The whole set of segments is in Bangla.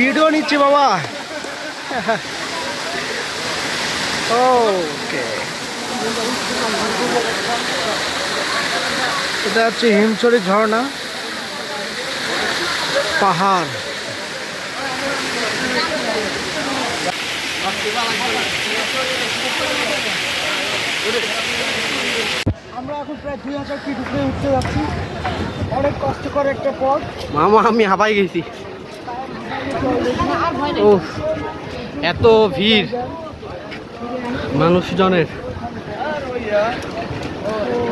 ভিডিও নিচ্ছি বাবা। ওকে, এটা হচ্ছে হিমছড়ি ঝর্ণা পাহাড়। আমরা এখন প্রায় 2000 ফিট উপরে উঠতে যাচ্ছি। অনেক কষ্টকর একটা পথ মামা, আমি হাঁপাই গেছি। ও, এত ভিড় মানুষজনের,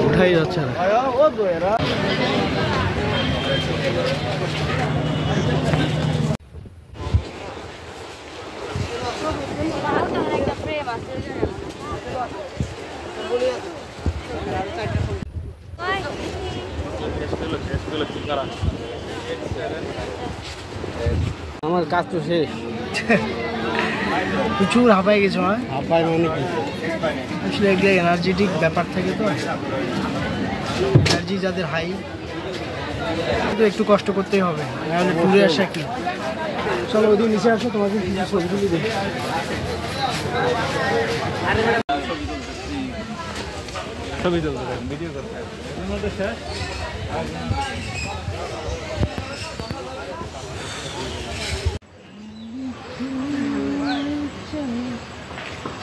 উঠাই যাচ্ছে না। আমার কাজ তো শেষ। প্রচুর হাঁপাই গেছো? হাঁপাই মানে কি, আসলে একটা এনার্জেটিক ব্যাপার থাকে, তো এনার্জি যাদের হাই, কিন্তু একটু কষ্ট করতেই হবে, নাহলে টুরে আসা কি। চলো ওদিকে নিচে আসো, তোমাকে কিছু ছবি তুলি দেখ। ছবি তুলতে ভিডিও করতে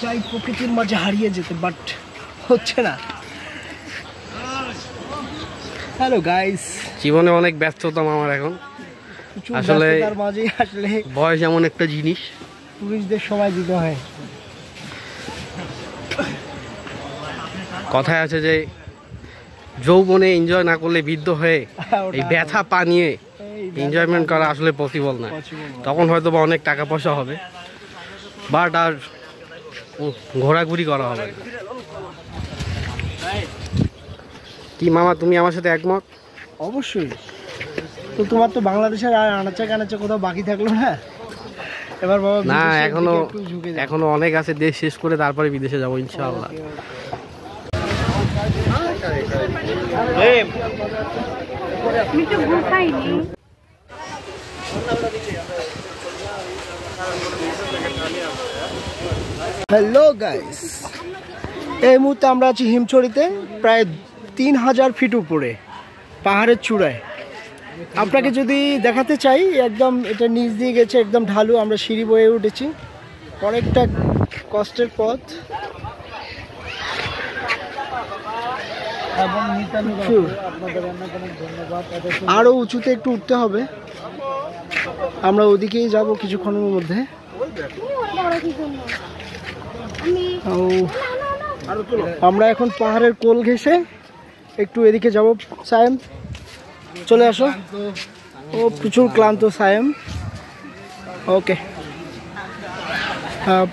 চাই প্রকৃতির মাঝে হারিয়ে যেতে, বাট হচ্ছে না। হ্যালো গাইস, জীবনে অনেক ব্যস্ততা আমার এখন। আসলে বয়স এমন একটা জিনিস, টুরিস্টদের সময় দিতে হয়। কথায় আছে যে যৌবনে এনজয় না করলে বৃদ্ধ হয়ে এই ব্যথা পানিয়ে এনজয়মেন্ট করা আসলে পসিবল না। তখন হয়তো বা অনেক টাকা পয়সা হবে, বাট আর ঘোরাঘুরি করা হবে। কি মামা, তুমি আমার সাথে একমত? অবশ্যই। তো তোমার তো বাংলাদেশের আর আনাচে কানাচে কোথাও বাকি থাকলো না এবার বাবা? না, এখনো অনেক আছে। দেশ শেষ করে তারপরে বিদেশে যাবো ইনশাআল্লাহ। হ্যালো গাইস, এই মুহূর্তে আমরা আছি হিমছড়িতে, প্রায় 3000 ফিট উপরে পাহাড়ের চূড়ায়। আপনাকে যদি দেখাতে চাই, একদম এটা নিচ দিয়ে গেছে, একদম ঢালু। আমরা সিঁড়ি বয়ে উঠেছি, অনেকটা কষ্টের পথ এবং আরো উঁচুতে একটু উঠতে হবে। আমরা ওদিকেই যাব কিছুক্ষণের মধ্যে। আমরা এখন পাহাড়ের কোল ঘেঁষে একটু এদিকে যাব। সায়েম চলে আসো। ও প্রচুর ক্লান্ত সায়েম। ওকে,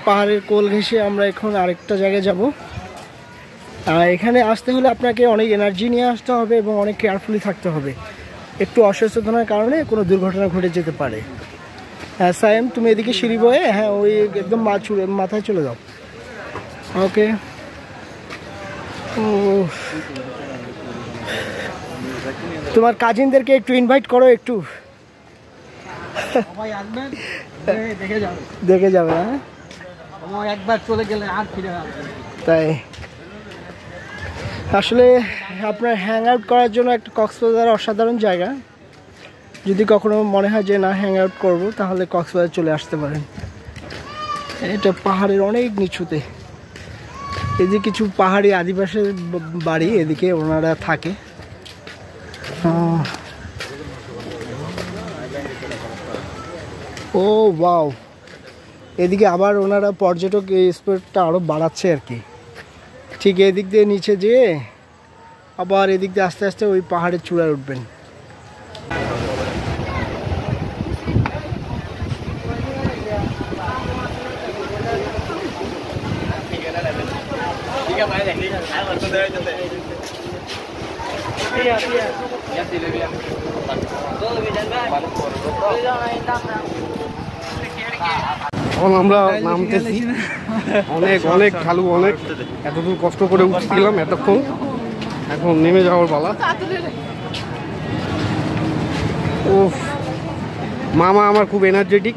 পাহাড়ের কোল ঘেঁষে আমরা এখন আরেকটা জায়গায় যাব। এখানে আসতে হলে আপনাকে অনেক এনার্জি নিয়ে আসতে হবে এবং অনেক কেয়ারফুলি থাকতে হবে। একটু অসচেতনার কারণে কোনো দুর্ঘটনা ঘটে যেতে পারে। হ্যাঁ সায়েম, তুমি এদিকে সিঁড়ি বয়ে, হ্যাঁ ওই একদম মাথায় চলে যাও। ওকে, তোমার কাজিনদেরকে একটু ইনভাইট করো, একটু দেখে যাবে। হ্যাঁ, একবার চলে গেলে আর ফিরে আসবে। তাই আসলে আপনার হ্যাং আউট করার জন্য একটা কক্সবাজার অসাধারণ জায়গা। যদি কখনো মনে হয় যে না হ্যাং আউট করবো, তাহলে কক্সবাজার চলে আসতে পারেন। এটা পাহাড়ের অনেক নিচুতে। এই যে কিছু পাহাড়ি আদিবাসীর বাড়ি, এদিকে ওনারা থাকে। ও ওয়াও, এদিকে আবার ওনারা পর্যটক এই স্পটটা আরও বাড়াচ্ছে আর কি। ঠিক এদিক দিয়ে নিচে যেয়ে আবার এদিক দিয়ে আস্তে আস্তে ওই পাহাড়ের চূড়ায় উঠবেন। এখন আমরা নামতেছি, অনেক অনেক ঢালু, অনেক এতদূর কষ্ট করে উঠছিলাম এতক্ষণ, এখন নেমে যাওয়ার পালা। উফ, মামা আমার খুব এনার্জেটিক।